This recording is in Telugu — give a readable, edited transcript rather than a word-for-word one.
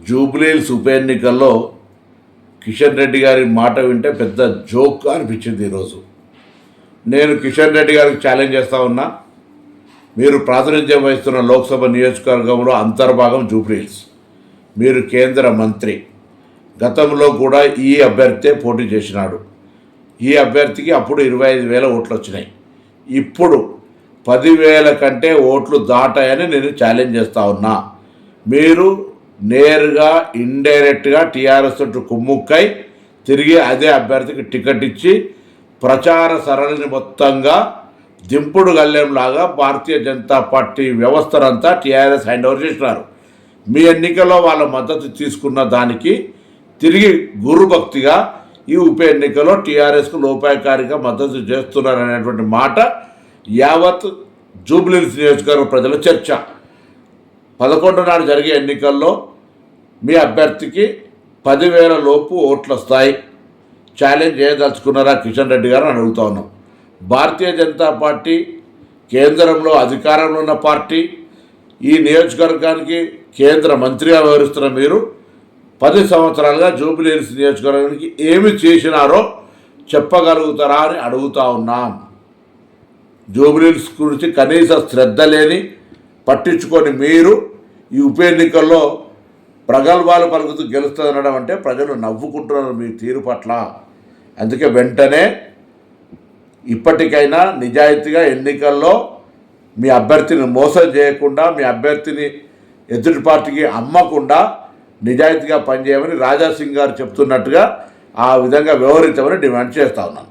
జూబ్లీహిల్స్ ఉప ఎన్నికల్లో కిషన్ రెడ్డి గారి మాట వింటే పెద్ద జోక్ అనిపించింది. ఈరోజు నేను కిషన్ రెడ్డి గారికి ఛాలెంజ్ చేస్తూ ఉన్నా. మీరు ప్రాతినిధ్యం వహిస్తున్న లోక్సభ నియోజకవర్గంలో అంతర్భాగం జూబ్లీహిల్స్, మీరు కేంద్ర మంత్రి. గతంలో కూడా ఈ అభ్యర్థే పోటీ చేసినాడు. ఈ అభ్యర్థికి అప్పుడు 25,000 ఓట్లు వచ్చినాయి. ఇప్పుడు 10,000 కంటే ఓట్లు దాటాయని నేను ఛాలెంజ్ చేస్తూ ఉన్నా. మీరు నేరుగా ఇండైరెక్ట్గా టీఆర్ఎస్ తోటి కుమ్ముక్కై తిరిగి అదే అభ్యర్థికి టికెట్ ఇచ్చి ప్రచార సరళిని మొత్తంగా దింపుడు గల్లెంలాగా భారతీయ జనతా పార్టీ వ్యవస్థనంతా టీఆర్ఎస్ హ్యాండ్ ఓవర్ చేసినారు. మీ ఎన్నికల్లో వాళ్ళ మద్దతు తీసుకున్న దానికి తిరిగి గురుభక్తిగా ఈ ఉప ఎన్నికలో టీఆర్ఎస్కు లోపాయకారిగా మద్దతు చేస్తున్నారనేటువంటి మాట యావత్ జూబ్లీహిల్స్ నియోజకవర్గ ప్రజల చర్చ. 11 నాడు జరిగే ఎన్నికల్లో మీ అభ్యర్థికి 10,000 లోపు ఓట్లు వస్తాయి. ఛాలెంజ్ చేయదలుచుకున్నారా కిషన్ రెడ్డి గారు అని అడుగుతా ఉన్నాం. భారతీయ జనతా పార్టీ కేంద్రంలో అధికారంలో ఉన్న పార్టీ. ఈ నియోజకవర్గానికి కేంద్ర మంత్రిగా వ్యవహరిస్తున్న మీరు 10 సంవత్సరాలుగా జూబ్లీహిల్స్ నియోజకవర్గానికి ఏమి చేసినారో చెప్పగలుగుతారా అని అడుగుతూ ఉన్నాం. జూబ్లీహిల్స్ గురించి కనీస శ్రద్ధ లేని పట్టించుకొని మీరు ఈ ఉప ఎన్నికల్లో ప్రగల్భాలు పలుకుతూ గెలుస్తుందనడం అంటే ప్రజలు నవ్వుకుంటున్నారు మీ తీరు పట్ల. అందుకే వెంటనే ఇప్పటికైనా నిజాయితీగా ఎన్నికల్లో మీ అభ్యర్థిని మోసం చేయకుండా, మీ అభ్యర్థిని ఎదుటి పార్టీకి అమ్మకుండా నిజాయితీగా పనిచేయమని రాజాసింగ్ గారు చెప్తున్నట్టుగా ఆ విధంగా వ్యవహరించమని డిమాండ్ చేస్తూ ఉన్నాను.